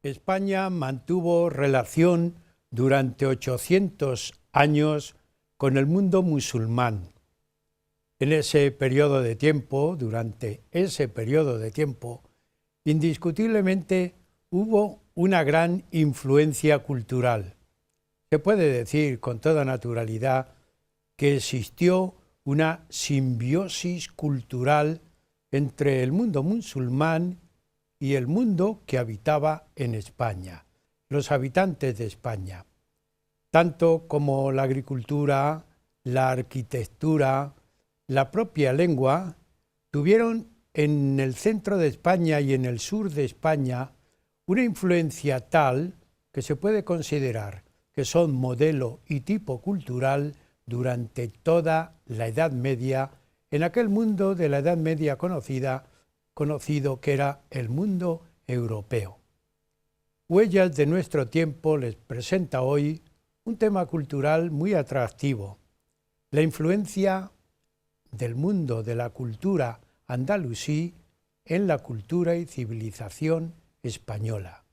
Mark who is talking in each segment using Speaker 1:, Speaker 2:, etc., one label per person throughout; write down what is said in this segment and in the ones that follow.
Speaker 1: España mantuvo relación durante 800 años con el mundo musulmán. En ese periodo de tiempo, durante ese periodo de tiempo, indiscutiblemente hubo una gran influencia cultural. Se puede decir con toda naturalidad que existió una simbiosis cultural entre el mundo musulmán y el mundo que habitaba en España, los habitantes de España, tanto como la agricultura, la arquitectura, la propia lengua, tuvieron en el centro de España y en el sur de España una influencia tal que se puede considerar que son modelo y tipo cultural durante toda la Edad Media, en aquel mundo de la Edad Media conocido que era el mundo europeo. Huellas de nuestro tiempo les presenta hoy un tema cultural muy atractivo, la influencia del mundo de la cultura andalusí en la cultura y civilización española.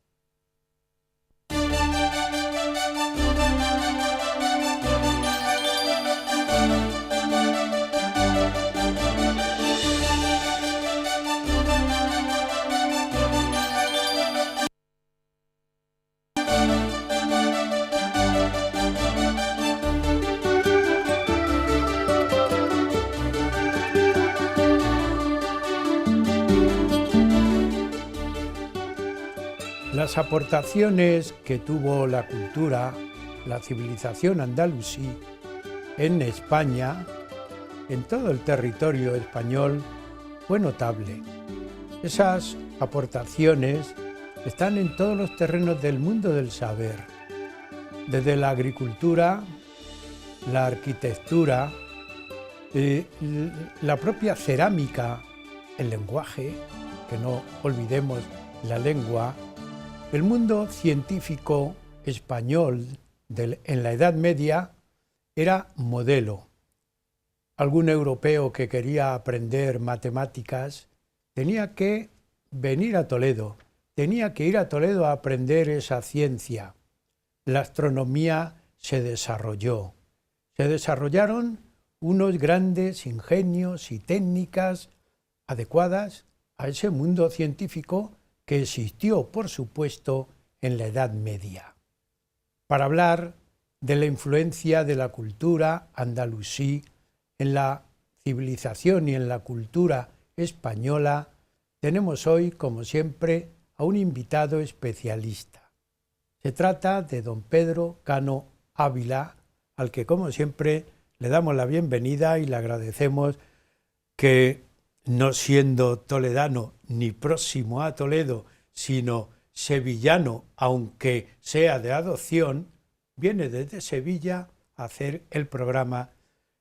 Speaker 1: Las aportaciones que tuvo la cultura, la civilización andalusí en España, en todo el territorio español, fue notable. Esas aportaciones están en todos los terrenos del mundo del saber, desde la agricultura, la arquitectura, la propia cerámica, el lenguaje, que no olvidemos la lengua. El mundo científico español en la Edad Media era modelo. Algún europeo que quería aprender matemáticas tenía que venir a Toledo, tenía que ir a Toledo a aprender esa ciencia. La astronomía se desarrolló. Se desarrollaron unos grandes ingenios y técnicas adecuadas a ese mundo científico que existió, por supuesto, en la Edad Media. Para hablar de la influencia de la cultura andalusí en la civilización y en la cultura española, tenemos hoy, como siempre, a un invitado especialista. Se trata de don Pedro Cano Ávila, al que, como siempre, le damos la bienvenida y le agradecemos que, no siendo toledano ni próximo a Toledo, sino sevillano, aunque sea de adopción, viene desde Sevilla a hacer el programa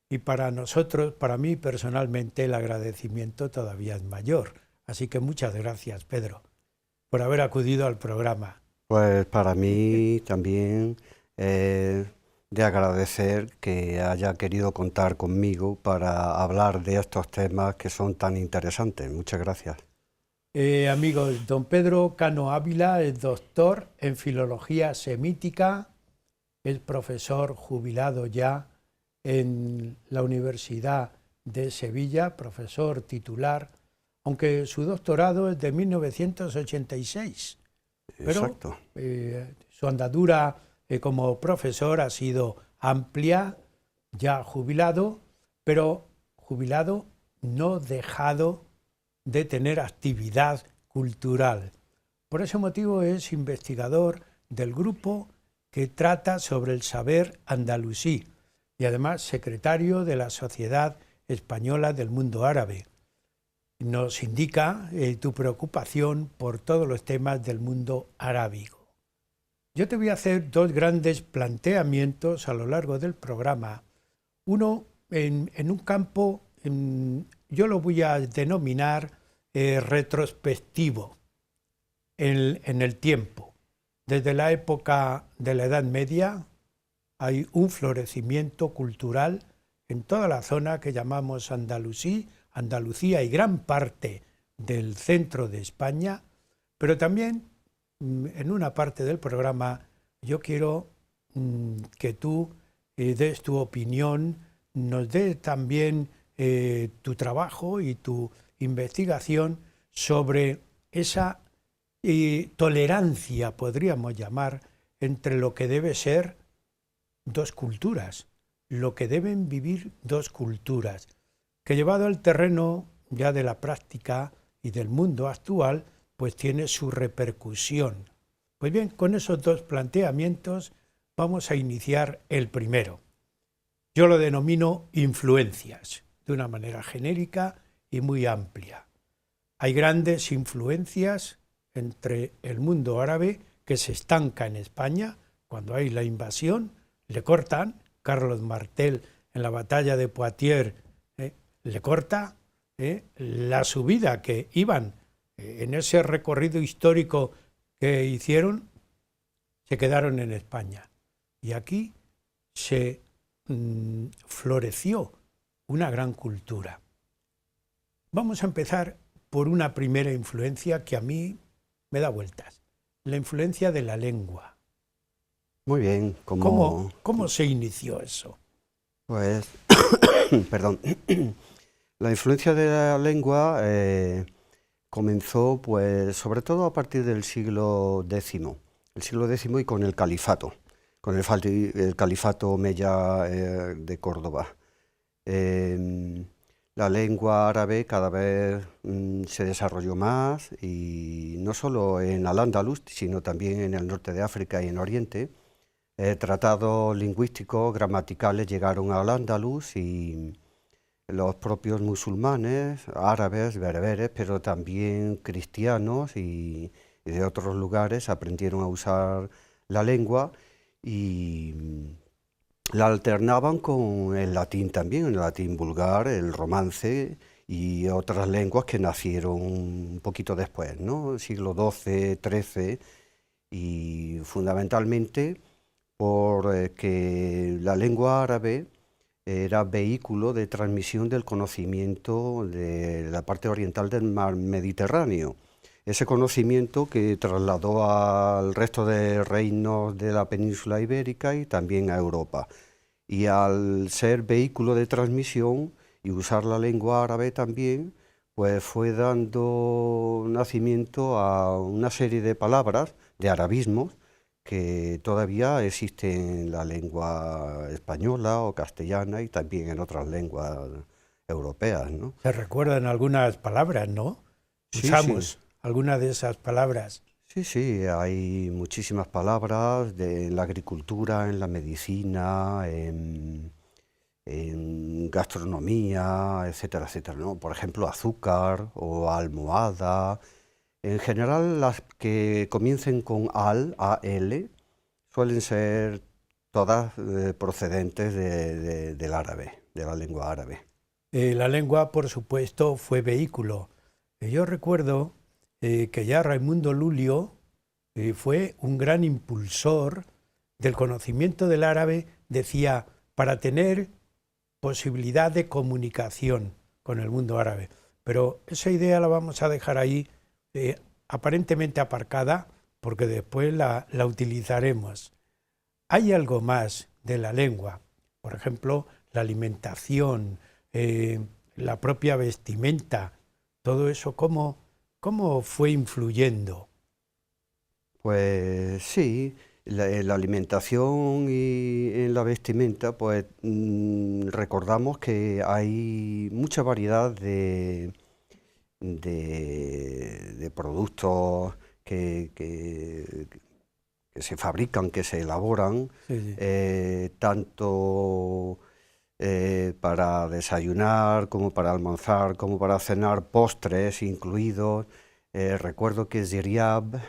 Speaker 1: y para nosotros, para mí personalmente, el agradecimiento todavía es mayor. Así que muchas gracias, Pedro, por haber acudido al programa.
Speaker 2: Pues para mí también de agradecer que haya querido contar conmigo para hablar de estos temas que son tan interesantes. Muchas gracias.
Speaker 1: Amigos, don Pedro Cano Ávila es doctor en Filología Semítica, es profesor jubilado ya en la Universidad de Sevilla, profesor titular, aunque su doctorado es de 1986.
Speaker 2: Exacto.
Speaker 1: Pero su andadura como profesor ha sido amplia, ya jubilado, pero jubilado no dejado de tener actividad cultural. Por ese motivo es investigador del grupo que trata sobre el saber andalusí y además secretario de la Sociedad Española del Mundo Árabe. Nos indica tu preocupación por todos los temas del mundo arábigo. Yo te voy a hacer dos grandes planteamientos a lo largo del programa. Uno en un campo, yo lo voy a denominar retrospectivo en el tiempo. Desde la época de la Edad Media hay un florecimiento cultural en toda la zona que llamamos Andalucía y gran parte del centro de España, pero también en una parte del programa yo quiero que tú des tu opinión, nos des también tu trabajo y tu investigación sobre esa tolerancia, podríamos llamar, entre lo que debe ser dos culturas, lo que deben vivir dos culturas, que llevado al terreno ya de la práctica y del mundo actual, pues tiene su repercusión. Pues bien, con esos dos planteamientos vamos a iniciar el primero. Yo lo denomino influencias, de una manera genérica y muy amplia. Hay grandes influencias entre el mundo árabe que se estanca en España. Cuando hay la invasión, le cortan. Carlos Martel en la batalla de Poitiers le corta la subida que iban en ese recorrido histórico que hicieron, se quedaron en España. Y aquí se floreció una gran cultura. Vamos a empezar por una primera influencia que a mí me da vueltas, la influencia de la lengua.
Speaker 2: Muy bien.
Speaker 1: ¿Cómo se inició eso?
Speaker 2: Pues, perdón, la influencia de la lengua comenzó, pues, sobre todo a partir del siglo X, y con el califato, el califato omeya de Córdoba. La lengua árabe cada vez se desarrolló más, y no solo en Al-Ándalus, sino también en el norte de África y en Oriente. Tratados lingüísticos, gramaticales llegaron al Al-Ándalus, y los propios musulmanes, árabes, bereberes, pero también cristianos y de otros lugares aprendieron a usar la lengua y la alternaban con el latín también, el latín vulgar, el romance y otras lenguas que nacieron un poquito después, ¿no? Siglo XII, XIII, y fundamentalmente porque la lengua árabe era vehículo de transmisión del conocimiento de la parte oriental del mar Mediterráneo. Ese conocimiento que trasladó al resto de reinos de la península ibérica y también a Europa. Y al ser vehículo de transmisión y usar la lengua árabe también, pues fue dando nacimiento a una serie de palabras, de arabismos, que todavía existen en la lengua española o castellana y también en otras lenguas europeas, ¿no?
Speaker 1: Se recuerdan algunas palabras, ¿no?
Speaker 2: Sí,
Speaker 1: Usamos
Speaker 2: sí.
Speaker 1: algunas de esas palabras.
Speaker 2: Sí, hay muchísimas palabras en la agricultura, en la medicina, en gastronomía, etcétera, etcétera, ¿no? Por ejemplo, azúcar o almohada. En general, las que comiencen con al, suelen ser todas procedentes del árabe, de la lengua árabe.
Speaker 1: La lengua, por supuesto, fue vehículo. Yo recuerdo que ya Raimundo Lulio fue un gran impulsor del conocimiento del árabe. Decía, para tener posibilidad de comunicación con el mundo árabe. Pero esa idea la vamos a dejar ahí aparentemente aparcada, porque después la utilizaremos. Hay algo más de la lengua, por ejemplo, la alimentación, la propia vestimenta, todo eso, ¿cómo fue influyendo?
Speaker 2: Pues sí, en la alimentación y en la vestimenta, pues recordamos que hay mucha variedad de productos que se fabrican, que se elaboran,
Speaker 1: Sí.
Speaker 2: tanto para desayunar, como para almorzar, como para cenar, postres incluidos. Recuerdo que Ziryab,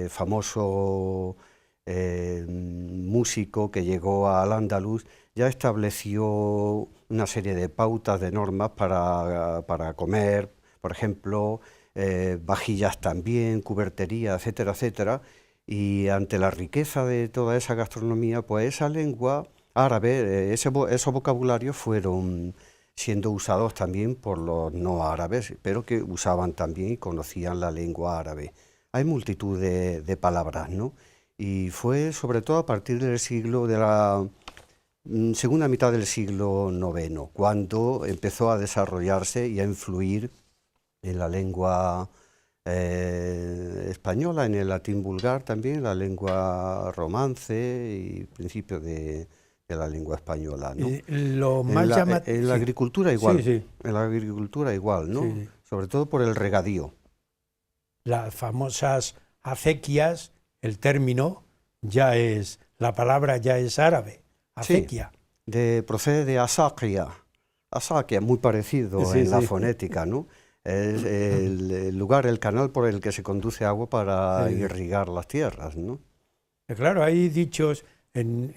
Speaker 2: famoso músico que llegó al Andaluz, ya estableció una serie de pautas, de normas para comer, por ejemplo, vajillas también, cubertería, etcétera, etcétera. Y ante la riqueza de toda esa gastronomía, pues esa lengua árabe, esos vocabularios fueron siendo usados también por los no árabes, pero que usaban también y conocían la lengua árabe. hay multitud de palabras, ¿no? Y fue sobre todo a partir del siglo de la segunda mitad del siglo IX, cuando empezó a desarrollarse y a influir en la lengua española, en el latín vulgar también, la lengua romance y principio de la lengua española, ¿no?
Speaker 1: Lo más
Speaker 2: En la agricultura igual,
Speaker 1: sí, sí.
Speaker 2: En la agricultura igual, ¿no?
Speaker 1: Sí.
Speaker 2: Sobre todo por el regadío.
Speaker 1: Las famosas acequias, el término ya es, la palabra ya es árabe, acequia.
Speaker 2: Sí, procede de asaquia, muy parecido
Speaker 1: Sí,
Speaker 2: en la
Speaker 1: sí.
Speaker 2: fonética, ¿no? Es el lugar, el canal por el que se conduce agua para
Speaker 1: Sí.
Speaker 2: irrigar las tierras, ¿no?
Speaker 1: Claro, hay dichos,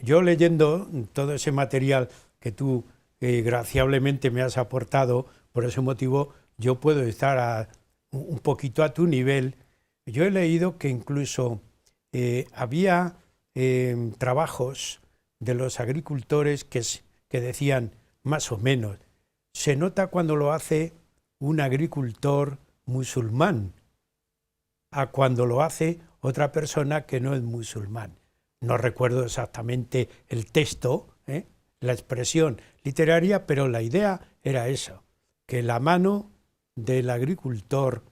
Speaker 1: yo leyendo todo ese material que tú graciablemente me has aportado, por ese motivo yo puedo estar un poquito a tu nivel. Yo he leído que incluso había trabajos de los agricultores que decían, más o menos, se nota cuando lo hace un agricultor musulmán a cuando lo hace otra persona que no es musulmán. No recuerdo exactamente el texto, la expresión literaria, pero la idea era eso, que la mano del agricultor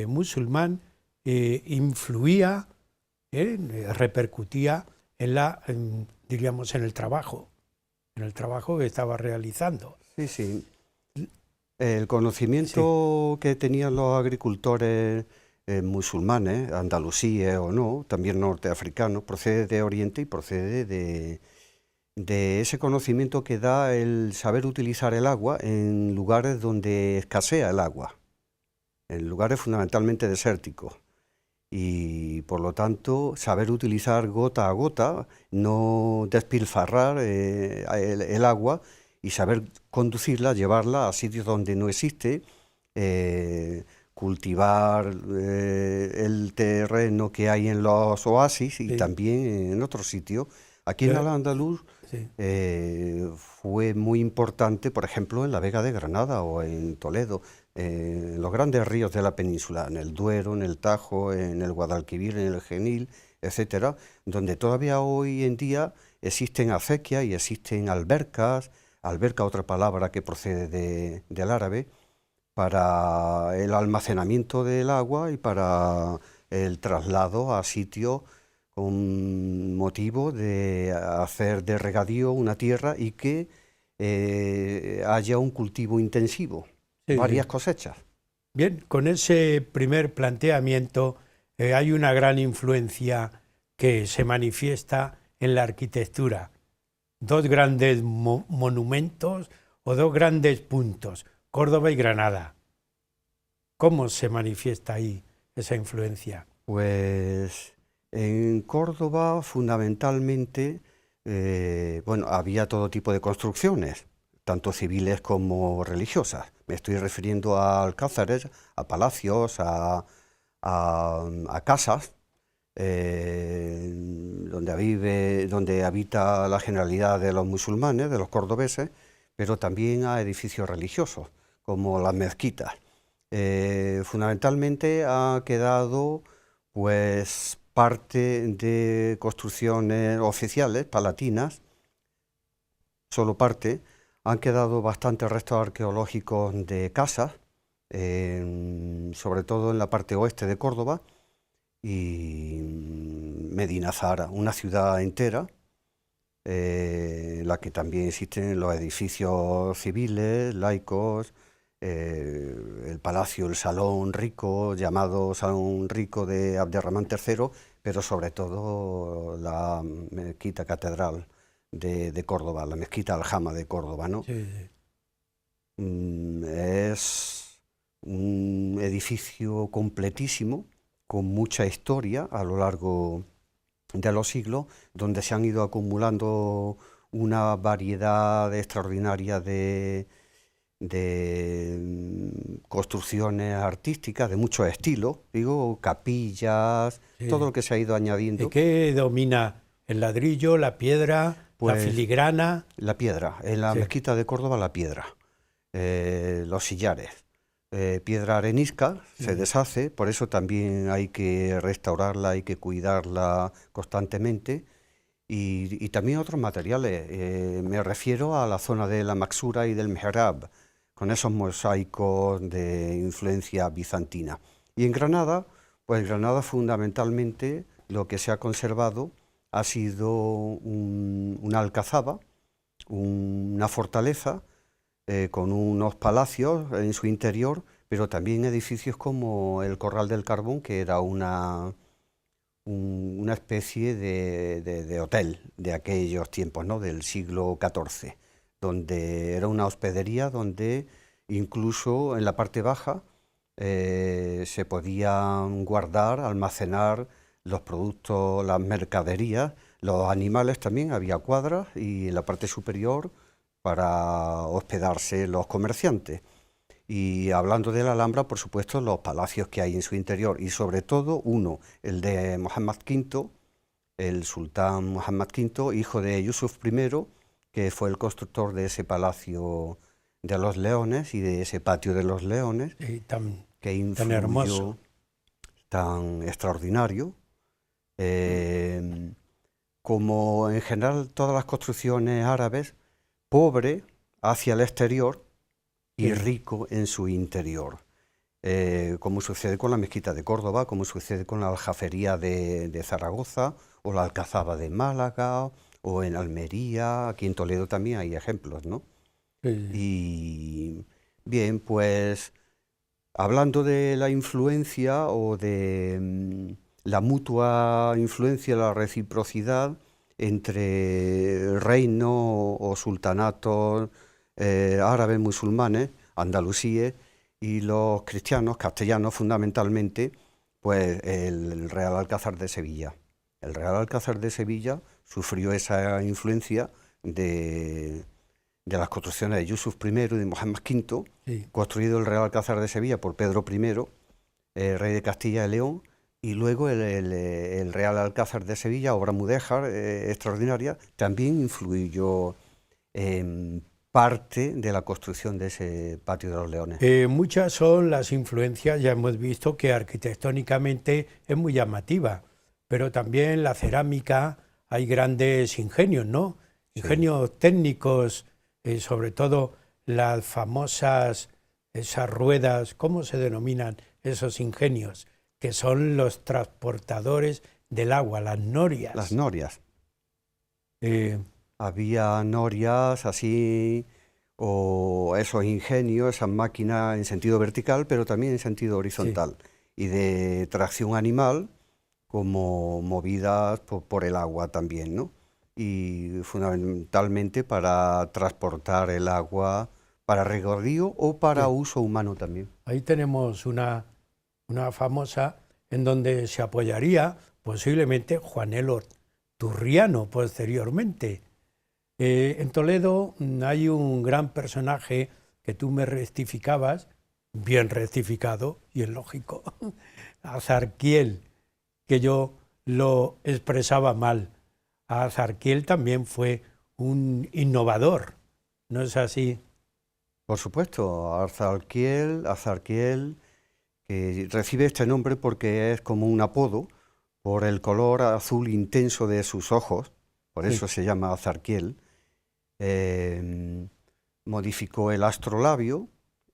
Speaker 1: musulmán influía, repercutía diríamos, en el trabajo que estaba realizando.
Speaker 2: Sí, sí. El conocimiento que tenían los agricultores musulmanes, andalusíes o no, también norteafricanos, procede de Oriente y procede de ese conocimiento que da el saber utilizar el agua en lugares donde escasea el agua, en lugares fundamentalmente desérticos. Y por lo tanto, saber utilizar gota a gota, no despilfarrar el agua y saber conducirla, llevarla a sitios donde no existe, cultivar el terreno que hay en los oasis y también en otros sitios. Aquí en Al-Ándalus fue muy importante, por ejemplo, en la Vega de Granada o en Toledo, en los grandes ríos de la península, en el Duero, en el Tajo, en el Guadalquivir, en el Genil, etcétera, donde todavía hoy en día existen acequias y existen albercas, alberca, otra palabra que procede del árabe, para el almacenamiento del agua y para el traslado a sitios con motivo de hacer de regadío una tierra y que haya un cultivo intensivo, varias cosechas.
Speaker 1: Bien, con ese primer planteamiento hay una gran influencia que se manifiesta en la arquitectura. Dos grandes monumentos o dos grandes puntos, Córdoba y Granada. ¿Cómo se manifiesta ahí esa influencia?
Speaker 2: Pues en Córdoba fundamentalmente, había todo tipo de construcciones, tanto civiles como religiosas. Me estoy refiriendo a alcázares, a palacios, a casas, donde habita la generalidad de los musulmanes, de los cordobeses, pero también a edificios religiosos, como las mezquitas. Fundamentalmente ha quedado pues parte de construcciones oficiales, palatinas, solo parte. Han quedado bastantes restos arqueológicos de casas, sobre todo en la parte oeste de Córdoba, y Medina Zahara, una ciudad entera, en la que también existen los edificios civiles, laicos, el palacio, el Salón Rico, llamado Salón Rico de Abderramán III, pero sobre todo la mezquita catedral de Córdoba, la mezquita Aljama de Córdoba, ¿no?
Speaker 1: Sí.
Speaker 2: Es un edificio completísimo, con mucha historia a lo largo de los siglos, donde se han ido acumulando una variedad extraordinaria de construcciones artísticas de muchos estilos, digo, capillas, todo lo que se ha ido añadiendo.
Speaker 1: ¿Qué domina? ¿El ladrillo, la piedra, la filigrana?
Speaker 2: La piedra, en la mezquita de Córdoba la piedra, los sillares, piedra arenisca, se deshace, por eso también hay que restaurarla, hay que cuidarla constantemente. Y también otros materiales. Me refiero a la zona de la Maxura y del Mihrab, con esos mosaicos de influencia bizantina. Y en Granada, pues Granada fundamentalmente lo que se ha conservado ha sido una alcazaba, una fortaleza, con unos palacios en su interior, pero también edificios como el Corral del Carbón, que era una especie de hotel de aquellos tiempos, ¿no? Del siglo XIV, donde era una hospedería donde incluso en la parte baja se podían guardar, almacenar los productos, las mercaderías, los animales también, había cuadras, y en la parte superior para hospedarse los comerciantes. Y hablando de la Alhambra, por supuesto, los palacios que hay en su interior, y sobre todo uno, el de Muhammad V, el sultán Muhammad V, hijo de Yusuf I, que fue el constructor de ese palacio de los leones y de ese patio de los leones, que influyó,
Speaker 1: tan hermoso,
Speaker 2: tan extraordinario. Como en general todas las construcciones árabes, pobre hacia el exterior y rico en su interior, como sucede con la mezquita de Córdoba, como sucede con la aljafería de Zaragoza, o la alcazaba de Málaga, o en Almería. Aquí en Toledo también hay ejemplos, ¿no?
Speaker 1: Sí.
Speaker 2: Y bien, pues hablando de la influencia o de la mutua influencia, la reciprocidad entre reino o sultanatos árabes, musulmanes, andalusíes, y los cristianos, castellanos fundamentalmente, pues el Real Alcázar de Sevilla. El Real Alcázar de Sevilla sufrió esa influencia de las construcciones de Yusuf I y de Muhammad V,
Speaker 1: sí,
Speaker 2: construido el Real Alcázar de Sevilla por Pedro I, rey de Castilla y León, y luego el Real Alcázar de Sevilla, obra mudéjar extraordinaria, también influyó en parte de la construcción de ese patio de los leones.
Speaker 1: Muchas son las influencias, ya hemos visto que arquitectónicamente es muy llamativa, pero también la cerámica, hay grandes ingenios, ¿no? Ingenios sí, técnicos, sobre todo las famosas, esas ruedas, ¿cómo se denominan esos ingenios? Que son los transportadores del agua, las norias.
Speaker 2: Las norias. Había norias así, o esos ingenios, esas máquinas en sentido vertical, pero también en sentido horizontal, sí, y de tracción animal, como movidas por el agua también, ¿no? Y fundamentalmente para transportar el agua para regadío o para sí, uso humano también.
Speaker 1: Ahí tenemos una famosa en donde se apoyaría posiblemente Juanelo Turriano posteriormente. En Toledo hay un gran personaje que tú me rectificabas, bien rectificado, y es lógico, Azarquiel, que yo lo expresaba mal. Azarquiel también fue un innovador, ¿no es así?
Speaker 2: Por supuesto, Azarquiel, que recibe este nombre porque es como un apodo por el color azul intenso de sus ojos, por eso sí, se llama Azarquiel. Modificó el astrolabio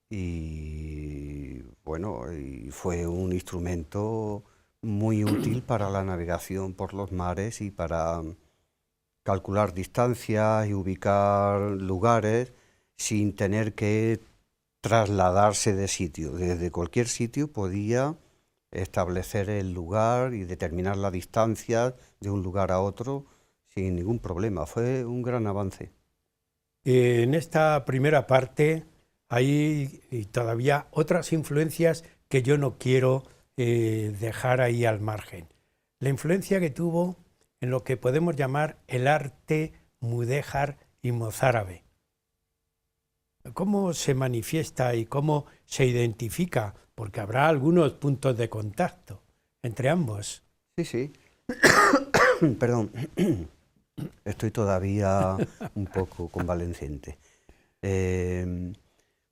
Speaker 2: y bueno, y fue un instrumento muy útil para la navegación por los mares y para calcular distancias y ubicar lugares sin tener que trasladarse de sitio. Desde cualquier sitio podía establecer el lugar y determinar la distancia de un lugar a otro sin ningún problema. Fue un gran avance.
Speaker 1: En esta primera parte hay todavía otras influencias que yo no quiero dejar ahí al margen. La influencia que tuvo en lo que podemos llamar el arte mudéjar y mozárabe. ¿Cómo se manifiesta y cómo se identifica? Porque habrá algunos puntos de contacto entre ambos.
Speaker 2: Sí, sí. Perdón. Estoy todavía un poco convaleciente.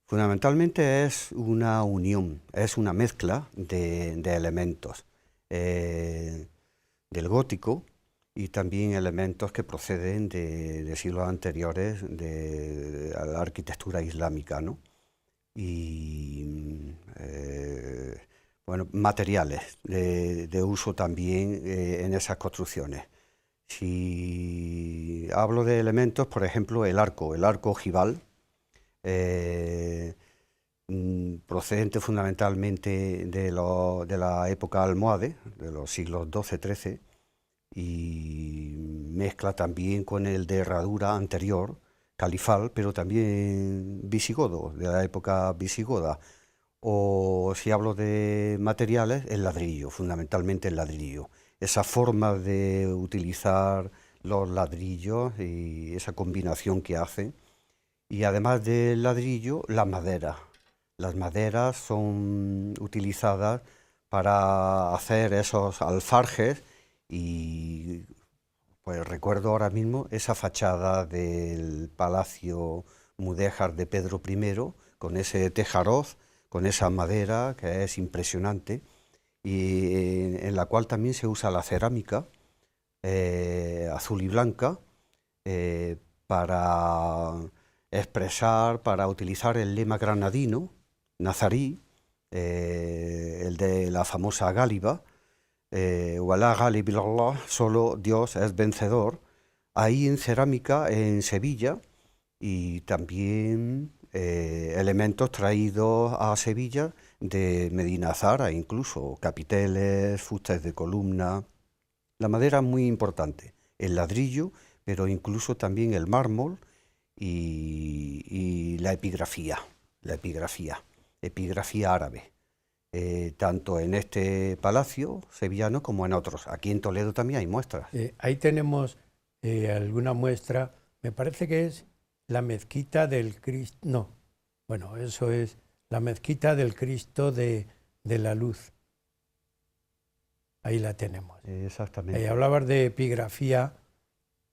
Speaker 2: Fundamentalmente es una unión, es una mezcla de elementos del gótico y también elementos que proceden de siglos anteriores de la arquitectura islámica, ¿no? Y bueno, materiales de uso también en esas construcciones. Si hablo de elementos, por ejemplo, el arco ojival, procedente fundamentalmente de la época almohade, de los siglos XII-XIII, y mezcla también con el de herradura anterior, califal, pero también visigodo, de la época visigoda. O si hablo de materiales, el ladrillo, fundamentalmente el ladrillo. Esa forma de utilizar los ladrillos y esa combinación que hacen. Y además del ladrillo, la madera. Las maderas son utilizadas para hacer esos alfarjes y pues recuerdo ahora mismo esa fachada del Palacio Mudéjar de Pedro I con ese tejaroz, con esa madera que es impresionante y en la cual también se usa la cerámica azul y blanca para expresar, para utilizar el lema granadino, nazarí, el de la famosa gáliba, Walá Ghalib illallah, solo Dios es vencedor, ahí en cerámica en Sevilla y también elementos traídos a Sevilla de Medina Zara, incluso capiteles, fustes de columna. La madera es muy importante, el ladrillo, pero incluso también el mármol y la epigrafía árabe. Tanto en este palacio sevillano como en otros. Aquí en Toledo también hay muestras.
Speaker 1: Ahí tenemos alguna muestra, me parece que es la mezquita del Cristo, no, bueno, eso es la mezquita del Cristo de la Luz. Ahí la tenemos.
Speaker 2: Exactamente.
Speaker 1: Hablabas de epigrafía,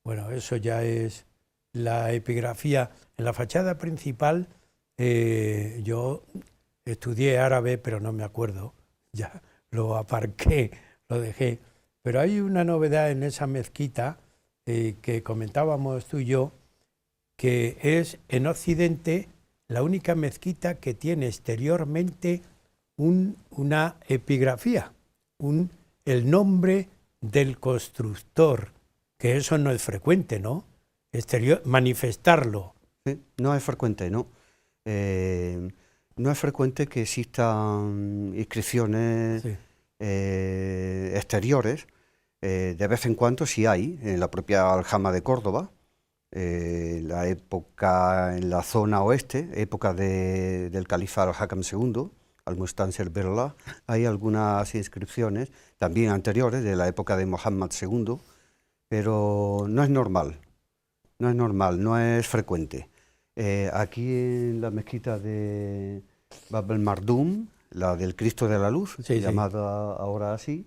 Speaker 1: bueno, eso ya es la epigrafía. En la fachada principal yo estudié árabe, pero no me acuerdo, ya lo aparqué, lo dejé. Pero hay una novedad en esa mezquita que comentábamos tú y yo, que es en Occidente la única mezquita que tiene exteriormente una epigrafía, el nombre del constructor, que eso no es frecuente, ¿no? Manifestarlo.
Speaker 2: Sí, no es frecuente, ¿no? No es frecuente que existan inscripciones sí. Exteriores. De vez en cuando sí hay, en la propia Aljama de Córdoba, en la zona oeste, época del califa al-Hakam II, al-Mustansir Billah, hay algunas inscripciones, también anteriores, de la época de Muhammad II, pero no es normal, no es frecuente. Aquí en la mezquita de Bab el-Mardum, la del Cristo de la Luz, sí, llamada ahora así,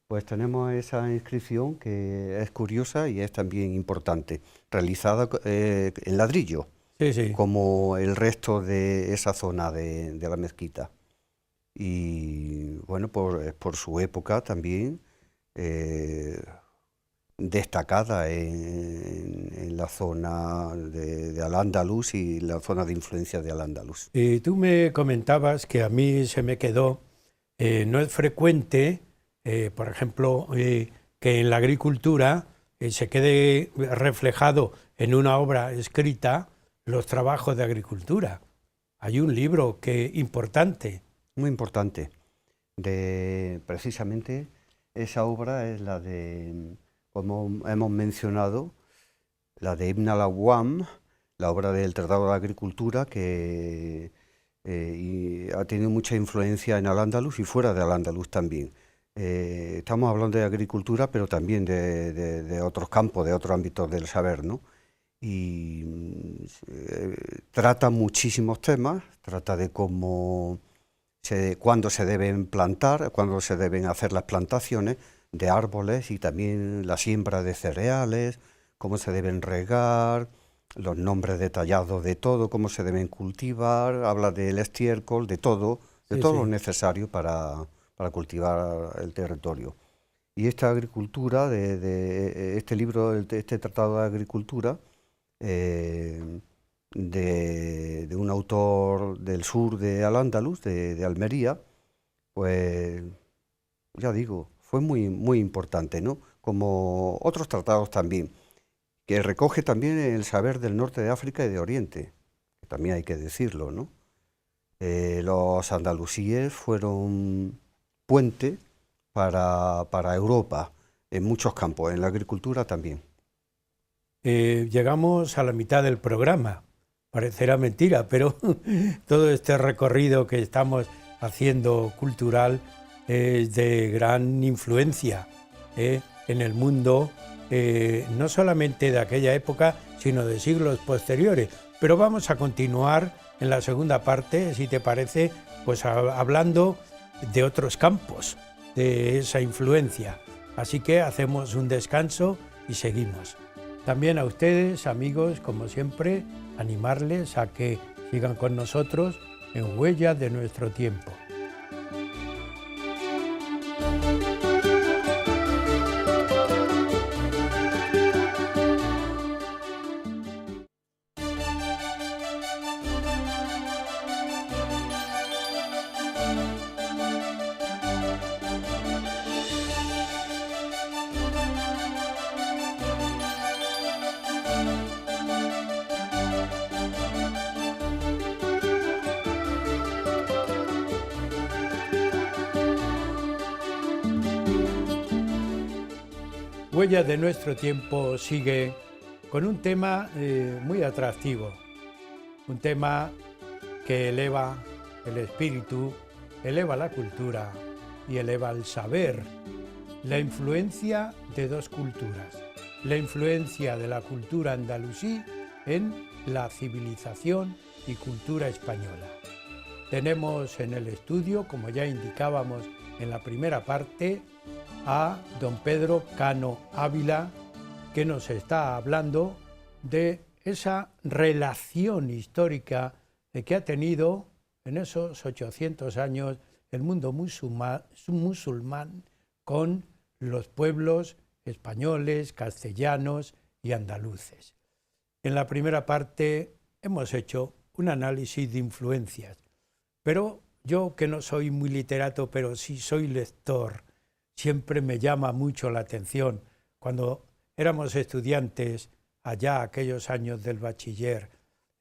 Speaker 2: pues tenemos esa inscripción que es curiosa y es también importante, realizada en ladrillo, sí. Como el resto de esa zona de la mezquita. Y bueno, por su época también destacada en la zona de Al-Ándalus y la zona de influencia de Al-Ándalus.
Speaker 1: Y tú me comentabas que a mí se me quedó, no es frecuente, por ejemplo, que en la agricultura se quede reflejado en una obra escrita los trabajos de agricultura. Hay un libro importante.
Speaker 2: Muy importante. Precisamente esa obra es la de, como hemos mencionado, la de Ibn al-Awwam, la obra del Tratado de Agricultura, que ha tenido mucha influencia en Al-Ándalus y fuera de Al-Ándalus también. Estamos hablando de agricultura, pero también de otros campos, de otros ámbitos del saber, ¿no? Y trata muchísimos temas, trata de cuándo se deben plantar, cuándo se deben hacer las plantaciones de árboles y también la siembra de cereales, cómo se deben regar, los nombres detallados de todo, cómo se deben cultivar, habla del estiércol, de todo
Speaker 1: Sí,
Speaker 2: lo
Speaker 1: sí.
Speaker 2: necesario para cultivar el territorio. Y esta agricultura, este libro, este tratado de agricultura, eh, de un autor del sur de Al-Ándalus, de Almería, pues ya digo, fue muy, muy importante, ¿no? Como otros tratados también, que recoge también el saber del norte de África y de Oriente, que también hay que decirlo, ¿no? Los andalusíes fueron puente para Europa en muchos campos, en la agricultura también.
Speaker 1: Llegamos a la mitad del programa. Parecerá mentira, pero todo este recorrido que estamos haciendo cultural es de gran influencia en el mundo, no solamente de aquella época, sino de siglos posteriores. Pero vamos a continuar en la segunda parte, si te parece, pues hablando de otros campos, de esa influencia. Así que hacemos un descanso y seguimos. También a ustedes, amigos, como siempre, animarles a que sigan con nosotros en Huellas de nuestro tiempo. Huellas de nuestro tiempo sigue con un tema muy atractivo, un tema que eleva el espíritu, eleva la cultura y eleva el saber. La influencia de dos culturas, la influencia de la cultura andalusí en la civilización y cultura española. Tenemos en el estudio, como ya indicábamos en la primera parte, a don Pedro Cano Ávila, que nos está hablando de esa relación histórica que ha tenido en esos 800 años el mundo musulmán con los pueblos españoles, castellanos y andaluces. En la primera parte hemos hecho un análisis de influencias, pero yo, que no soy muy literato, pero sí soy lector, siempre me llama mucho la atención cuando éramos estudiantes allá aquellos años del bachiller,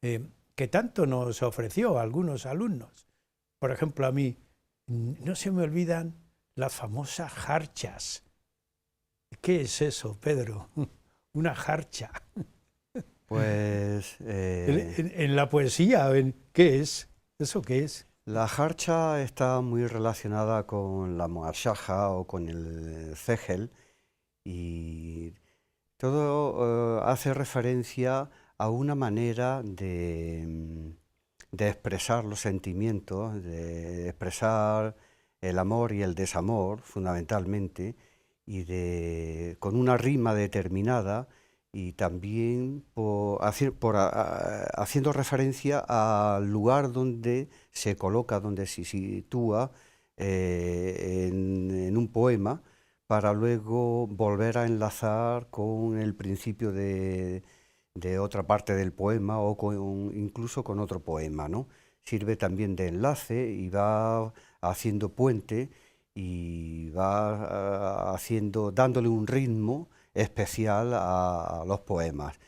Speaker 1: que tanto nos ofreció a algunos alumnos. Por ejemplo, a mí no se me olvidan las famosas jarchas. ¿Qué es eso, Pedro? Una jarcha.
Speaker 2: Pues
Speaker 1: En la poesía, ¿qué es? ¿Eso qué es?
Speaker 2: la jarcha está muy relacionada con la muashaja o con el cegel y todo hace referencia a una manera de expresar los sentimientos, de expresar el amor y el desamor fundamentalmente, y con una rima determinada y también haciendo referencia al lugar donde se coloca, donde se sitúa en un poema, para luego volver a enlazar con el principio de otra parte del poema o incluso con otro poema, ¿no? Sirve también de enlace y va haciendo puente y va dándole un ritmo especial a los poemas.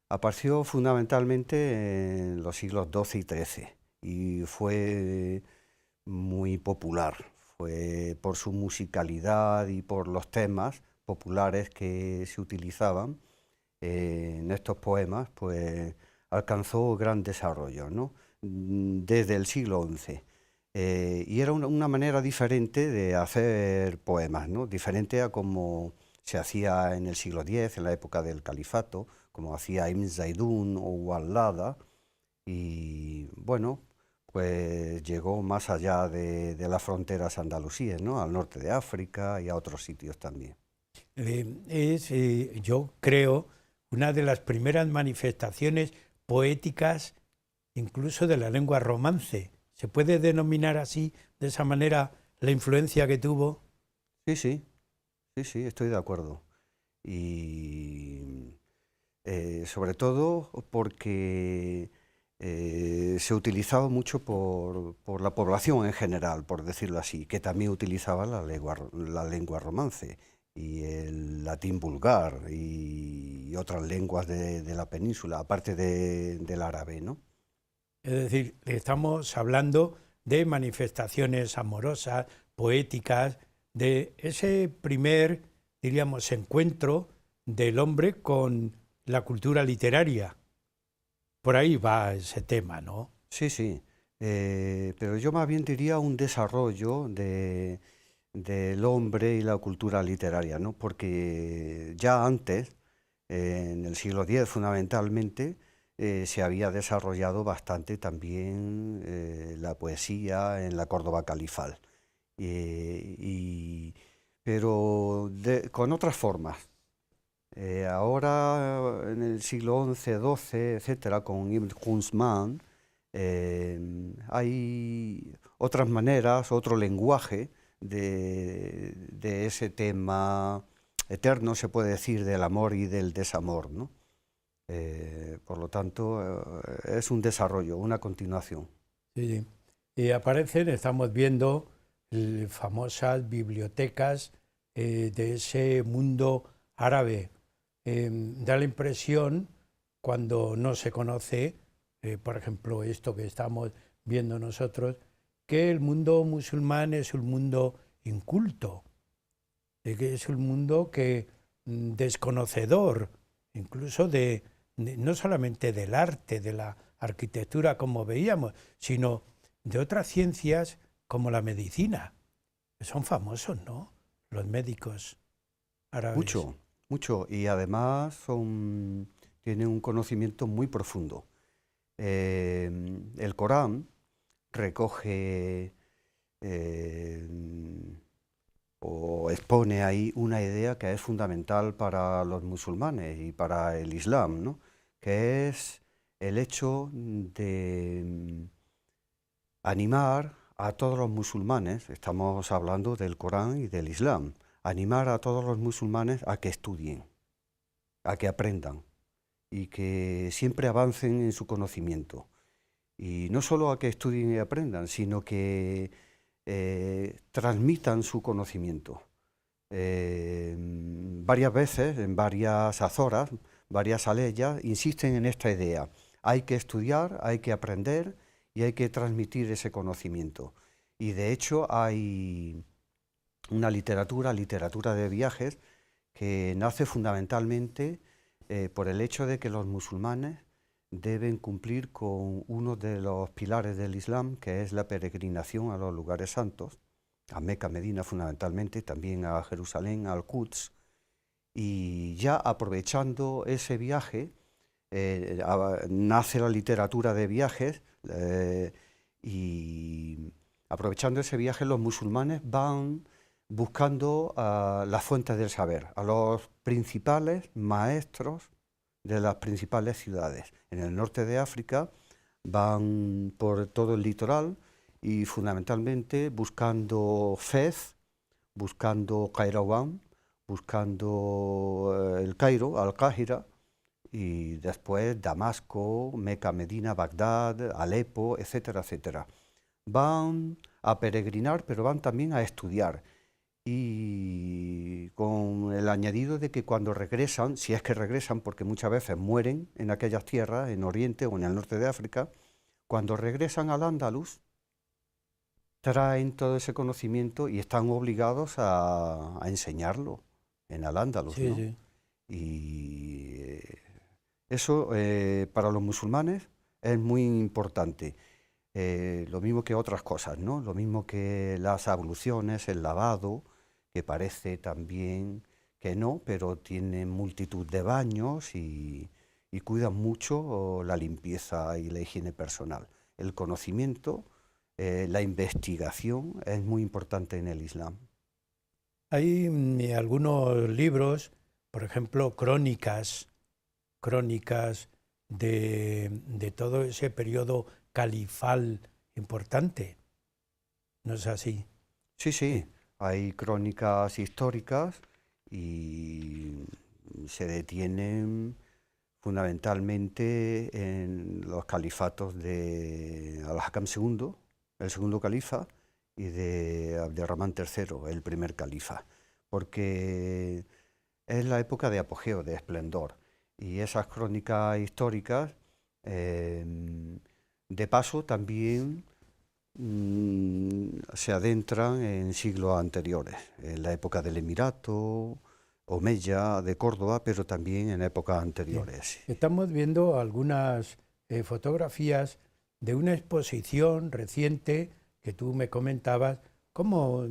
Speaker 2: Apareció fundamentalmente en los siglos XII y XIII y fue muy popular. Fue por su musicalidad y por los temas populares que se utilizaban en estos poemas, pues alcanzó gran desarrollo, ¿no? Desde el siglo XI. Y era una manera diferente de hacer poemas, ¿no? Diferente a como se hacía en el siglo X, en la época del califato, como hacía Ibn Zaidún o Wallada, y bueno, pues llegó más allá de las fronteras andalusíes, ¿no? Al norte de África y a otros sitios también.
Speaker 1: Yo creo, una de las primeras manifestaciones poéticas, incluso de la lengua romance. ¿Se puede denominar así, de esa manera, la influencia que tuvo?
Speaker 2: Sí, estoy de acuerdo. Y sobre todo porque se utilizaba mucho por la población en general, por decirlo así, que también utilizaba la lengua romance y el latín vulgar y otras lenguas de la península, aparte del árabe, ¿no?
Speaker 1: Es decir, estamos hablando de manifestaciones amorosas, poéticas, de ese primer, diríamos, encuentro del hombre con la cultura literaria. Por ahí va ese tema, ¿no?
Speaker 2: Sí, pero yo más bien diría un desarrollo del hombre y la cultura literaria, ¿no? Porque ya antes, en el siglo X fundamentalmente, se había desarrollado bastante también la poesía en la Córdoba califal, pero con otras formas. Ahora, en el siglo XI, XII, etcétera, con Ibn Guzmán, hay otras maneras, otro lenguaje de ese tema eterno, se puede decir, del amor y del desamor, ¿no? Por lo tanto, es un desarrollo, una continuación.
Speaker 1: Sí, sí. Y aparecen, estamos viendo famosas bibliotecas de ese mundo árabe. Da la impresión, cuando no se conoce, por ejemplo, esto que estamos viendo nosotros, que el mundo musulmán es un mundo inculto, que es un mundo que desconocedor, incluso no solamente del arte, de la arquitectura como veíamos, sino de otras ciencias como la medicina, que son famosos, ¿no? Los médicos árabes.
Speaker 2: Mucho, y además tienen un conocimiento muy profundo. El Corán recoge o expone ahí una idea que es fundamental para los musulmanes y para el Islam, ¿no? Que es el hecho de animar a todos los musulmanes, estamos hablando del Corán y del Islam, animar a todos los musulmanes a que estudien, a que aprendan y que siempre avancen en su conocimiento. Y no solo a que estudien y aprendan, sino que transmitan su conocimiento. Varias veces, en varias azoras, varias aleyas, insisten en esta idea. Hay que estudiar, hay que aprender y hay que transmitir ese conocimiento. Y de hecho hay una literatura de viajes, que nace fundamentalmente por el hecho de que los musulmanes deben cumplir con uno de los pilares del Islam, que es la peregrinación a los lugares santos, a Meca, Medina fundamentalmente, también a Jerusalén, al Quds, y ya aprovechando ese viaje, nace la literatura de viajes, y aprovechando ese viaje los musulmanes van buscando las fuentes del saber, a los principales maestros de las principales ciudades. En el norte de África van por todo el litoral y fundamentalmente buscando Fez, buscando Kairouán, buscando el Cairo, Al-Cáhira, y después Damasco, Meca, Medina, Bagdad, Alepo, etcétera, etcétera. Van a peregrinar, pero van también a estudiar. Y con el añadido de que cuando regresan, si es que regresan, porque muchas veces mueren en aquellas tierras, en Oriente o en el norte de África, cuando regresan al Andalus, traen todo ese conocimiento y están obligados a enseñarlo en al Andalus,
Speaker 1: Sí,
Speaker 2: ¿no?
Speaker 1: sí.
Speaker 2: Y eso para los musulmanes es muy importante. Lo mismo que otras cosas, ¿no? Lo mismo que las abluciones, el lavado, que parece también que no, pero tiene multitud de baños y cuidan mucho la limpieza y la higiene personal. El conocimiento, la investigación es muy importante en el Islam.
Speaker 1: Hay algunos libros, por ejemplo, crónicas crónicas de todo ese periodo califal importante. ¿No es así?
Speaker 2: Sí, sí, hay crónicas históricas y se detienen fundamentalmente en los califatos de Al-Hakam II, el segundo califa, y de Abderramán III, el primer califa, porque es la época de apogeo, de esplendor, y esas crónicas históricas, de paso, también se adentran en siglos anteriores, en la época del Emirato, Omeya, de Córdoba, pero también en épocas anteriores.
Speaker 1: Bien. Estamos viendo algunas fotografías de una exposición reciente que tú me comentabas. ¿Cómo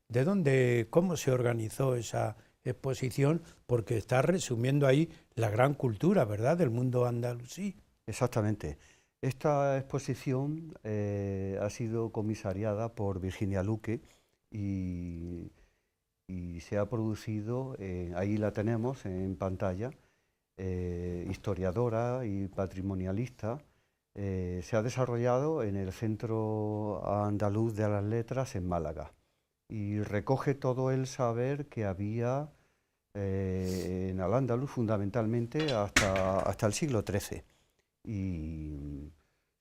Speaker 1: se organizó esa exposición? Porque está resumiendo ahí la gran cultura, ¿verdad?, del mundo andalusí.
Speaker 2: Exactamente. Esta exposición ha sido comisariada por Virginia Luque y se ha producido, ahí la tenemos en pantalla, historiadora y patrimonialista. Se ha desarrollado en el Centro Andaluz de las Letras en Málaga y recoge todo el saber que había en Al-Ándalus fundamentalmente hasta el siglo XIII. Y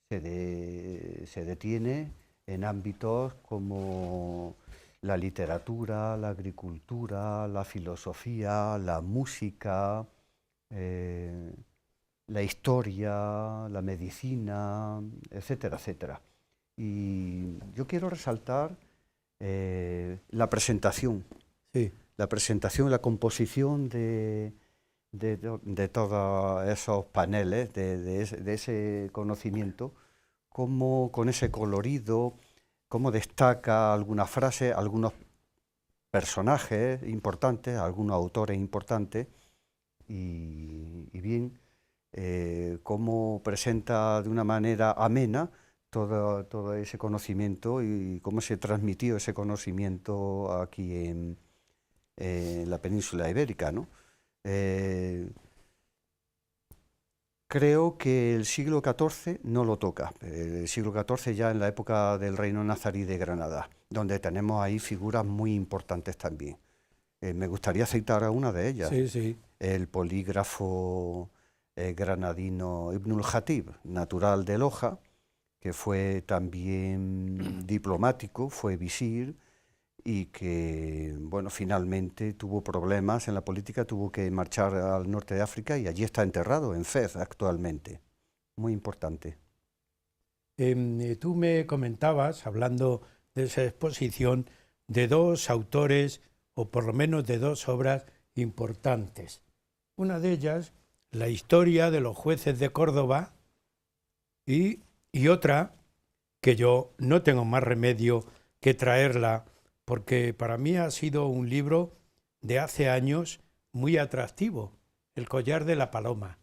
Speaker 2: se detiene en ámbitos como la literatura, la agricultura, la filosofía, la música, la historia, la medicina, etcétera, etcétera. Y yo quiero resaltar la presentación,
Speaker 1: Sí.
Speaker 2: la presentación, la composición de todos esos paneles, de ese conocimiento, cómo con ese colorido, cómo destaca alguna frase, algunos personajes importantes, algunos autores importantes, y bien, cómo presenta de una manera amena todo ese conocimiento y cómo se transmitió ese conocimiento aquí en la península ibérica, ¿no? Creo que el siglo XIV no lo toca. El siglo XIV ya en la época del reino nazarí de Granada, donde tenemos ahí figuras muy importantes también. Me gustaría citar a una de ellas,
Speaker 1: Sí, sí.
Speaker 2: el polígrafo granadino Ibnul Jatib, natural de Loja, que fue también diplomático, fue visir, y que, bueno, finalmente tuvo problemas en la política, tuvo que marchar al norte de África y allí está enterrado, en Fez, actualmente. Muy importante.
Speaker 1: Tú me comentabas, hablando de esa exposición, de dos autores, o por lo menos de dos obras importantes. Una de ellas, la historia de los jueces de Córdoba, y otra, que yo no tengo más remedio que traerla, porque para mí ha sido un libro de hace años muy atractivo, El collar de la paloma.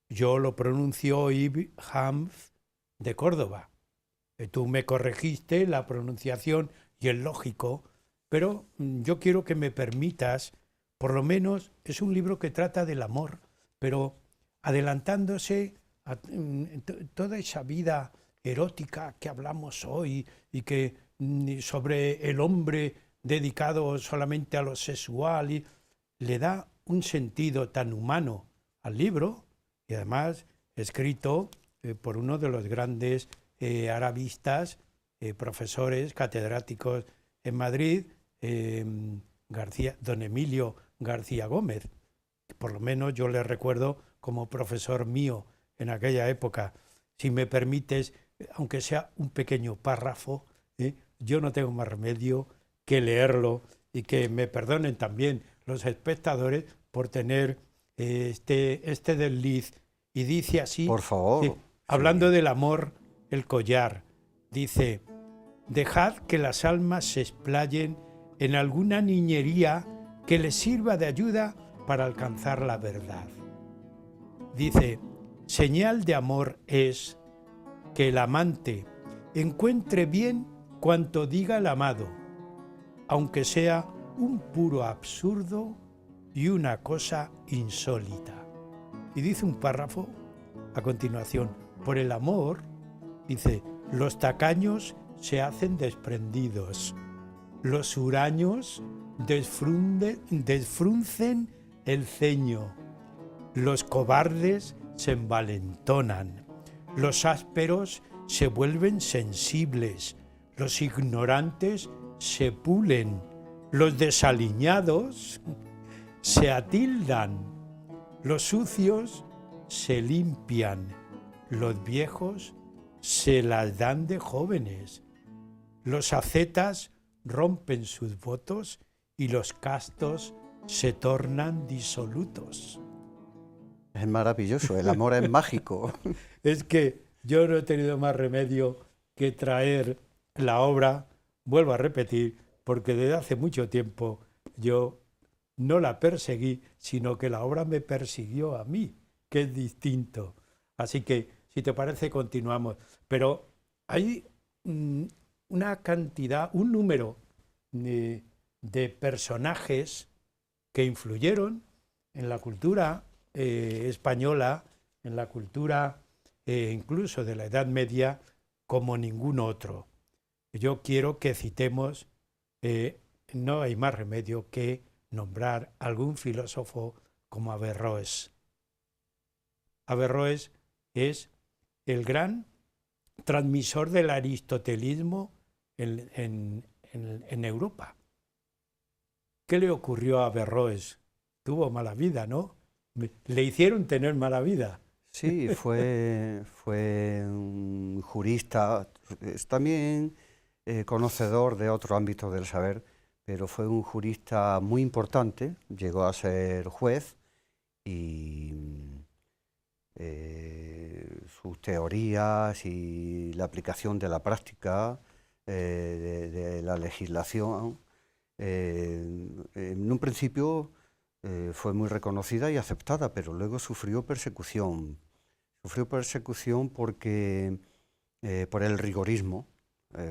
Speaker 1: Yo lo pronuncio Ibn Hanf de Córdoba. Tú me corregiste la pronunciación y el lógico, pero yo quiero que me permitas, por lo menos es un libro que trata del amor, pero adelantándose a toda esa vida erótica que hablamos hoy y que sobre el hombre dedicado solamente a lo sexual, y le da un sentido tan humano al libro, y además escrito por uno de los grandes arabistas, profesores, catedráticos en Madrid, don Emilio García Gómez, que por lo menos yo le recuerdo como profesor mío en aquella época. Si me permites, aunque sea un pequeño párrafo, yo no tengo más remedio que leerlo, y que me perdonen también los espectadores por tener este desliz. Y dice así,
Speaker 2: por favor,
Speaker 1: hablando
Speaker 2: sí.
Speaker 1: del amor, el collar, dice: dejad que las almas se explayen en alguna niñería que les sirva de ayuda para alcanzar la verdad. Dice: señal de amor es que el amante encuentre bien cuanto diga el amado, aunque sea un puro absurdo y una cosa insólita. Y dice un párrafo a continuación: por el amor, dice, los tacaños se hacen desprendidos, los huraños desfruncen el ceño, los cobardes se envalentonan, los ásperos se vuelven sensibles, los ignorantes se pulen, los desaliñados se atildan, los sucios se limpian, los viejos se las dan de jóvenes, los ascetas rompen sus votos y los castos se tornan disolutos.
Speaker 2: Es maravilloso, el amor es mágico.
Speaker 1: Es que yo no he tenido más remedio que traer la obra, vuelvo a repetir, porque desde hace mucho tiempo yo no la perseguí, sino que la obra me persiguió a mí, que es distinto. Así que, si te parece, continuamos. Pero hay una cantidad, un número de personajes que influyeron en la cultura española, en la cultura incluso de la Edad Media, como ningún otro. Yo quiero que citemos, no hay más remedio que nombrar algún filósofo como Averroes. Averroes es el gran transmisor del aristotelismo en Europa. ¿Qué le ocurrió a Averroes? Tuvo mala vida, ¿no? Le hicieron tener mala vida.
Speaker 2: Sí, fue un jurista, es también conocedor de otro ámbito del saber, pero fue un jurista muy importante, llegó a ser juez y sus teorías y la aplicación de la práctica de la legislación, en un principio fue muy reconocida y aceptada, pero luego sufrió persecución. Sufrió persecución porque, por el rigorismo,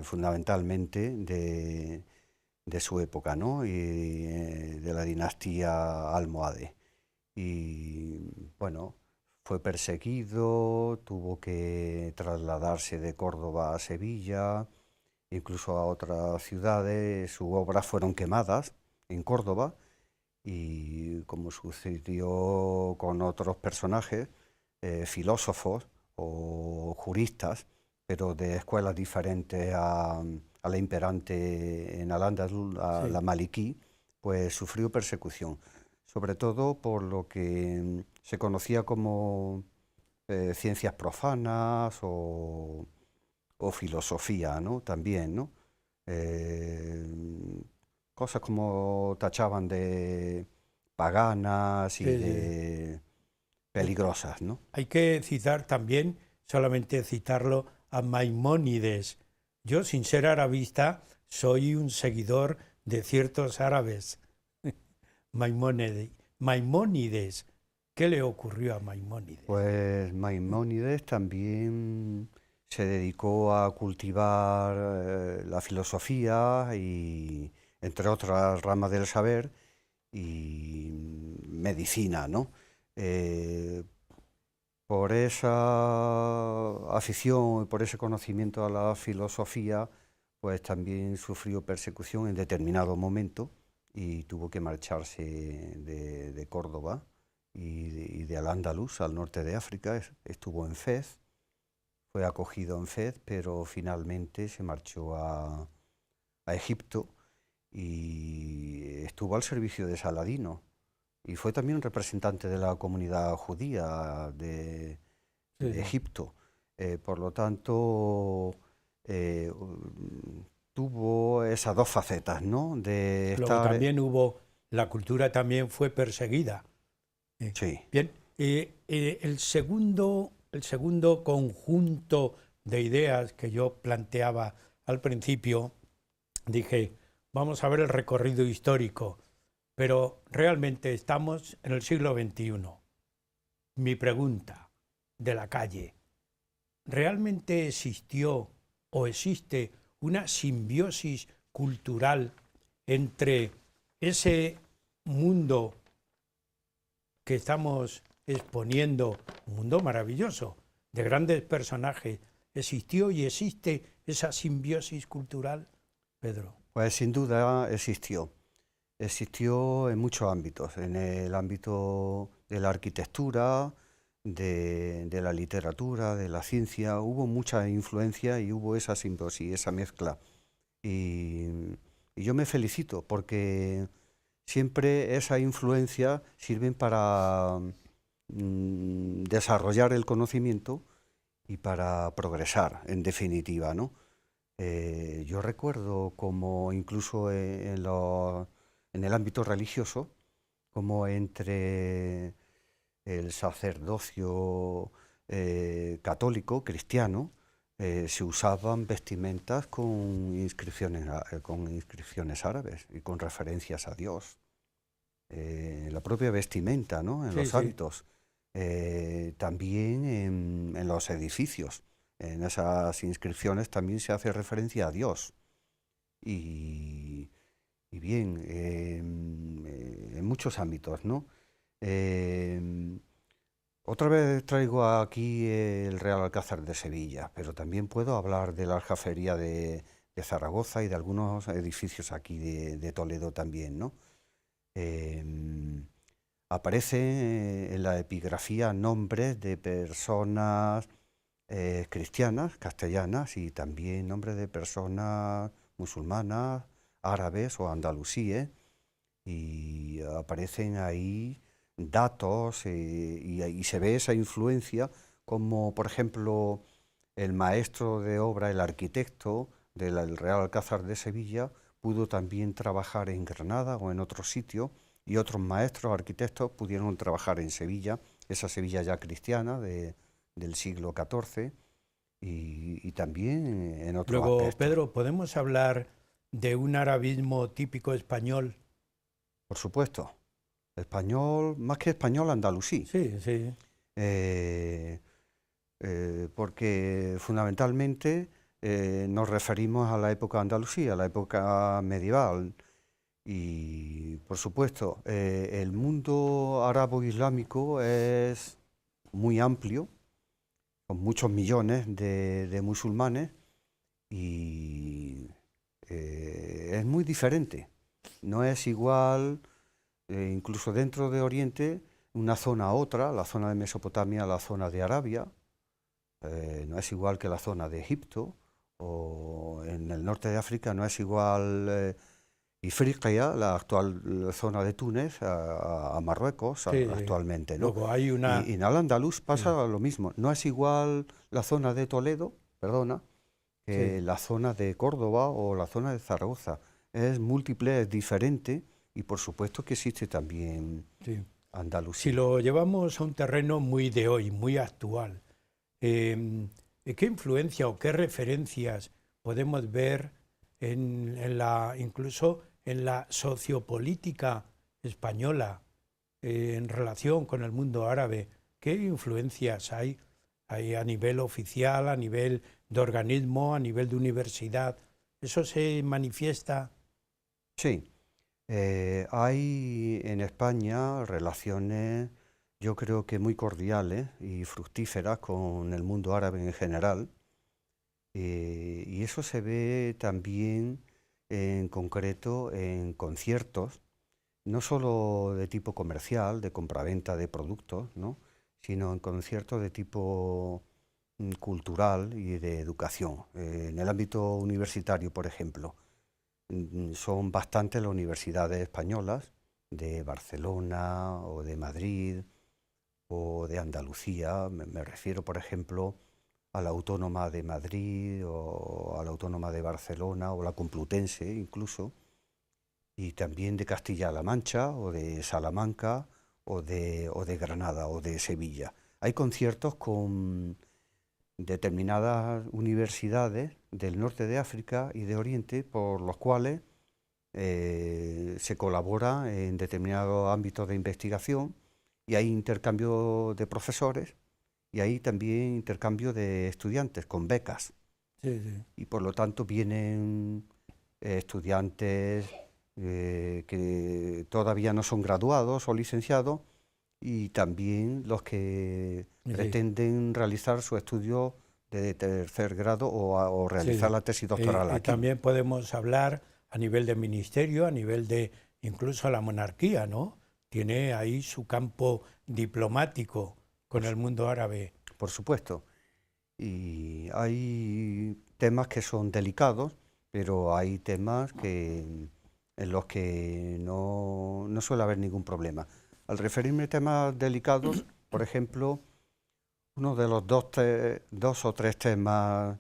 Speaker 2: fundamentalmente, de su época, ¿no? Y de la dinastía almohade. Y bueno, fue perseguido, tuvo que trasladarse de Córdoba a Sevilla, incluso a otras ciudades. Sus obras fueron quemadas en Córdoba, y como sucedió con otros personajes, filósofos o juristas, pero de escuelas diferentes a la imperante en Al-Ándalus,
Speaker 1: Sí.
Speaker 2: la maliquí, pues sufrió persecución, sobre todo por lo que se conocía como ciencias profanas o filosofía, ¿no? También, ¿no? Cosas como tachaban de paganas y
Speaker 1: Sí,
Speaker 2: de peligrosas, ¿no?
Speaker 1: Hay que citar también, solamente citarlo, a Maimónides. Yo, sin ser arabista, soy un seguidor de ciertos árabes. Maimónides. ¿Qué le ocurrió a Maimónides?
Speaker 2: Pues Maimónides también se dedicó a cultivar la filosofía y, entre otras ramas del saber, y medicina, ¿no? Por esa afición y por ese conocimiento a la filosofía, pues también sufrió persecución en determinado momento y tuvo que marcharse de Córdoba y de Al-Ándalus, al norte de África. Estuvo en Fez, fue acogido en Fez, pero finalmente se marchó a Egipto y estuvo al servicio de Saladino. Y fue también representante de la comunidad judía de Egipto. Por lo tanto, tuvo esas dos facetas, ¿no? De
Speaker 1: Luego
Speaker 2: estar...
Speaker 1: también la cultura también fue perseguida.
Speaker 2: Sí.
Speaker 1: Bien, el segundo conjunto de ideas que yo planteaba al principio, dije, vamos a ver el recorrido histórico, pero realmente estamos en el siglo XXI. Mi pregunta de la calle, ¿realmente existió o existe una simbiosis cultural entre ese mundo que estamos exponiendo un mundo maravilloso, de grandes personajes. ¿Existió y existe esa simbiosis cultural, Pedro?
Speaker 2: Pues sin duda existió. Existió en muchos ámbitos, en el ámbito de la arquitectura, de la literatura, de la ciencia, hubo mucha influencia y hubo esa simbiosis, esa mezcla. Y, y yo me felicito porque siempre esa influencia sirven para desarrollar el conocimiento y para progresar, en definitiva, ¿no? Yo recuerdo como incluso en el ámbito religioso, como entre el sacerdocio católico, cristiano, se usaban vestimentas con inscripciones árabes y con referencias a Dios. La propia vestimenta, ¿no? En los hábitos. También en los edificios. En esas inscripciones también se hace referencia a Dios. Y bien, en muchos ámbitos, ¿no? Otra vez traigo aquí el Real Alcázar de Sevilla, pero también puedo hablar de la Aljafería de Zaragoza y de algunos edificios aquí de Toledo también, ¿no? Aparece en la epigrafía nombres de personas cristianas, castellanas, y también nombres de personas musulmanas, árabes o andalusíes, y aparecen ahí datos y se ve esa influencia, como por ejemplo el maestro de obra, el arquitecto del Real Alcázar de Sevilla, pudo también trabajar en Granada o en otro sitio, y otros maestros arquitectos pudieron trabajar en Sevilla, esa Sevilla ya cristiana del siglo XIV, y también en otros
Speaker 1: Luego,
Speaker 2: aspectos.
Speaker 1: Pedro, ¿podemos hablar de un arabismo típico español?
Speaker 2: Por supuesto, español, más que español, andalusí.
Speaker 1: Sí, sí.
Speaker 2: Porque fundamentalmente nos referimos a la época andalusí, a la época medieval. Y por supuesto, el mundo arabo-islámico es muy amplio, con muchos millones de musulmanes, y es muy diferente. No es igual, incluso dentro de Oriente, una zona a otra, la zona de Mesopotamia a la zona de Arabia, no es igual que la zona de Egipto, o en el norte de África no es igual Ifriqiya, la actual zona de Túnez, a Marruecos actualmente, ¿no?
Speaker 1: Luego hay una...
Speaker 2: Y en Al-Ándalus pasa lo mismo. No es igual la zona de Toledo, que la zona de Córdoba o la zona de Zaragoza. Es múltiple, es diferente, y por supuesto que existe también Andalucía.
Speaker 1: Si lo llevamos a un terreno muy de hoy, muy actual, ¿qué influencia o qué referencias podemos ver incluso en la sociopolítica española en relación con el mundo árabe? ¿Qué influencias hay a nivel oficial, a nivel de organismo, a nivel de universidad? ¿Eso se manifiesta?
Speaker 2: Sí, hay en España relaciones, yo creo que muy cordiales y fructíferas con el mundo árabe en general, y eso se ve también en concreto en conciertos, no solo de tipo comercial, de compraventa de productos, ¿no?, sino en conciertos de tipo cultural y de educación. En el ámbito universitario, por ejemplo, son bastantes las universidades españolas de Barcelona o de Madrid o de Andalucía. Me refiero, por ejemplo, a la Autónoma de Madrid o a la Autónoma de Barcelona o la Complutense incluso, y también de Castilla-La Mancha o de Salamanca o de Granada o de Sevilla. Hay conciertos con determinadas universidades del norte de África y de Oriente, por los cuales se colabora en determinados ámbitos de investigación, y hay intercambio de profesores y hay también intercambio de estudiantes con becas. Y por lo tanto vienen estudiantes que todavía no son graduados o licenciados, y también los que
Speaker 1: Sí.
Speaker 2: pretenden realizar su estudio de tercer grado o realizar
Speaker 1: Sí.
Speaker 2: la tesis doctoral aquí.
Speaker 1: También podemos hablar a nivel de ministerio, a nivel de incluso la monarquía, ¿no? Tiene ahí su campo diplomático con el mundo árabe.
Speaker 2: Por supuesto. Y hay temas que son delicados, pero hay temas en los que no suele haber ningún problema. Al referirme a temas delicados, por ejemplo, uno de los dos o tres temas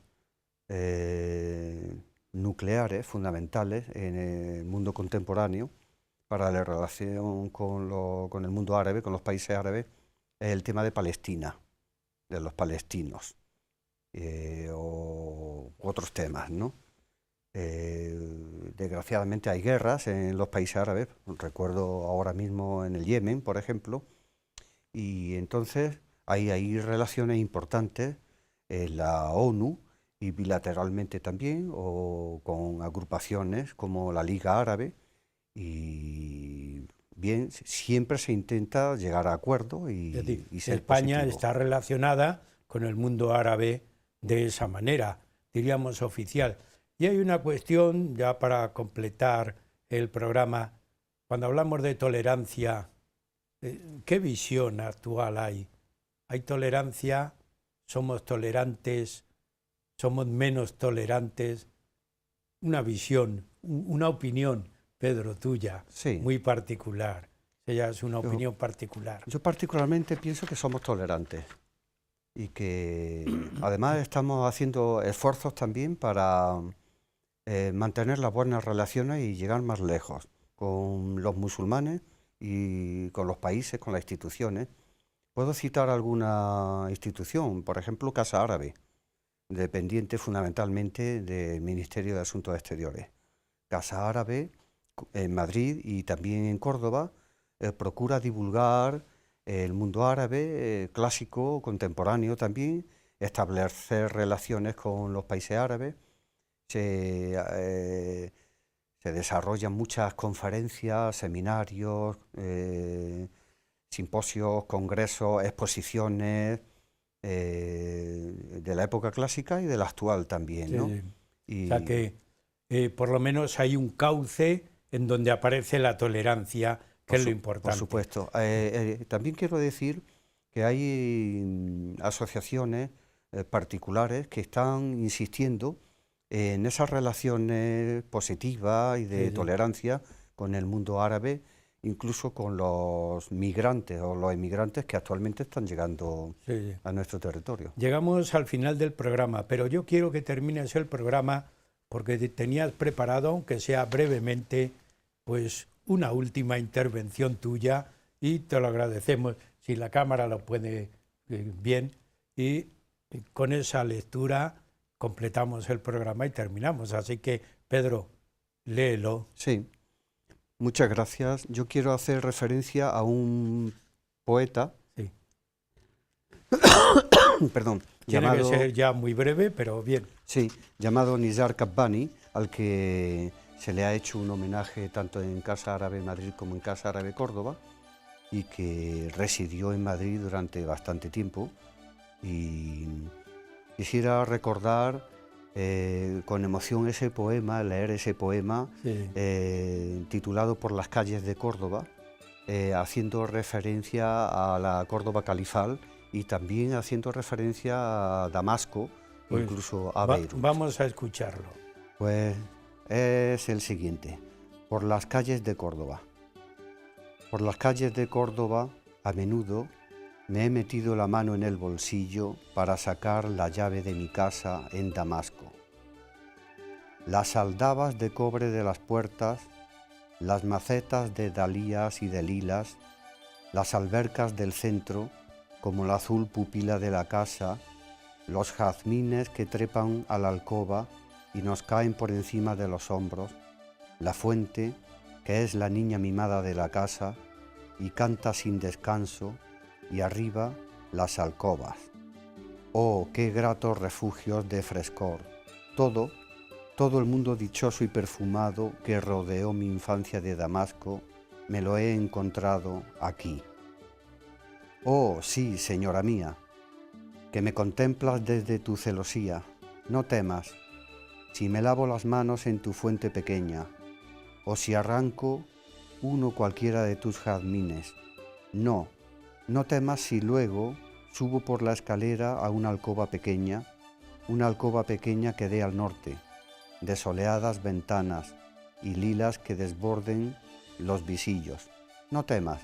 Speaker 2: nucleares fundamentales en el mundo contemporáneo para la relación con el mundo árabe, con los países árabes, es el tema de Palestina, de los palestinos. O otros temas, ¿no? Desgraciadamente hay guerras en los países árabes, recuerdo ahora mismo en el Yemen, por ejemplo, y entonces hay relaciones importantes en la ONU y bilateralmente también, o con agrupaciones como la Liga Árabe, y bien, siempre se intenta llegar a acuerdo
Speaker 1: Es decir,
Speaker 2: y ser
Speaker 1: España
Speaker 2: positivo.
Speaker 1: está relacionada con el mundo árabe de esa manera, diríamos oficial. Y hay una cuestión, ya para completar el programa, cuando hablamos de tolerancia, ¿qué visión actual hay? ¿Hay tolerancia? ¿Somos tolerantes? ¿Somos menos tolerantes? Una visión, una opinión, Pedro, tuya,
Speaker 2: Sí.
Speaker 1: muy particular. Ella es una
Speaker 2: Yo-
Speaker 1: opinión particular.
Speaker 2: Yo particularmente pienso que somos tolerantes y que además estamos haciendo esfuerzos también para mantener las buenas relaciones y llegar más lejos con los musulmanes y con los países, con las instituciones. Puedo citar alguna institución, por ejemplo, Casa Árabe, dependiente fundamentalmente del Ministerio de Asuntos Exteriores. Casa Árabe en Madrid y también en Córdoba procura divulgar el mundo árabe, clásico, contemporáneo también, establecer relaciones con los países árabes. Se desarrollan muchas conferencias, seminarios, simposios, congresos, exposiciones de la época clásica y de la actual también, ¿no?
Speaker 1: Sí.
Speaker 2: Y,
Speaker 1: O sea que por lo menos hay un cauce en donde aparece la tolerancia, que es lo importante.
Speaker 2: Por supuesto. También quiero decir que hay asociaciones particulares que están insistiendo en esas relaciones positivas y de tolerancia con el mundo árabe, incluso con los migrantes o los inmigrantes que actualmente están llegando a nuestro territorio.
Speaker 1: Llegamos al final del programa, pero yo quiero que termines el programa porque tenías preparado, aunque sea brevemente, pues una última intervención tuya y te lo agradecemos si la cámara lo puede bien y con esa lectura completamos el programa y terminamos. Así que, Pedro, léelo.
Speaker 2: Sí, muchas gracias. Yo quiero hacer referencia a un poeta,
Speaker 1: Sí.
Speaker 2: perdón,
Speaker 1: Tiene que ser ya muy breve, pero bien.
Speaker 2: Sí, llamado Nizar Qabbani, al que se le ha hecho un homenaje tanto en Casa Árabe Madrid como en Casa Árabe Córdoba, y que residió en Madrid durante bastante tiempo. Y quisiera recordar con emoción ese poema, leer ese poema, titulado Por las calles de Córdoba, haciendo referencia a la Córdoba califal y también haciendo referencia a Damasco,
Speaker 1: Pues
Speaker 2: incluso a Beirut.
Speaker 1: Vamos a escucharlo.
Speaker 2: Pues es el siguiente. Por las calles de Córdoba. Por las calles de Córdoba, a menudo, me he metido la mano en el bolsillo para sacar la llave de mi casa en Damasco. Las aldabas de cobre de las puertas, las macetas de dalías y de lilas, las albercas del centro, como la azul pupila de la casa, los jazmines que trepan a la alcoba y nos caen por encima de los hombros, la fuente, que es la niña mimada de la casa, y canta sin descanso, y arriba las alcobas. Oh, qué gratos refugios de frescor, todo el mundo dichoso y perfumado que rodeó mi infancia de Damasco, me lo he encontrado aquí. Oh, sí, señora mía, que me contemplas desde tu celosía. No temas, si me lavo las manos en tu fuente pequeña, o si arranco uno cualquiera de tus jazmines. No, no temas si luego subo por la escalera a una alcoba pequeña que dé al norte, de soleadas ventanas y lilas que desborden los visillos. No temas,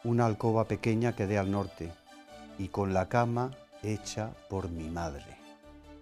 Speaker 2: una alcoba pequeña que dé al norte, y con la cama hecha por mi madre.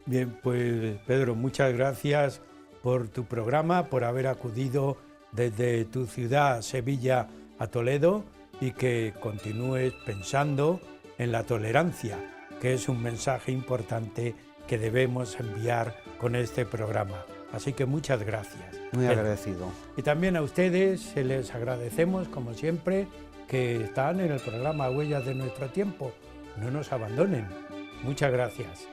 Speaker 1: Bien, pues Pedro, muchas gracias por tu programa, por haber acudido desde tu ciudad, Sevilla, a Toledo, y que continúes pensando en la tolerancia, que es un mensaje importante que debemos enviar con este programa. Así que muchas gracias.
Speaker 2: Muy agradecido.
Speaker 1: Y también a ustedes se les agradecemos, como siempre, que están en el programa Huellas de Nuestro Tiempo. No nos abandonen. Muchas gracias.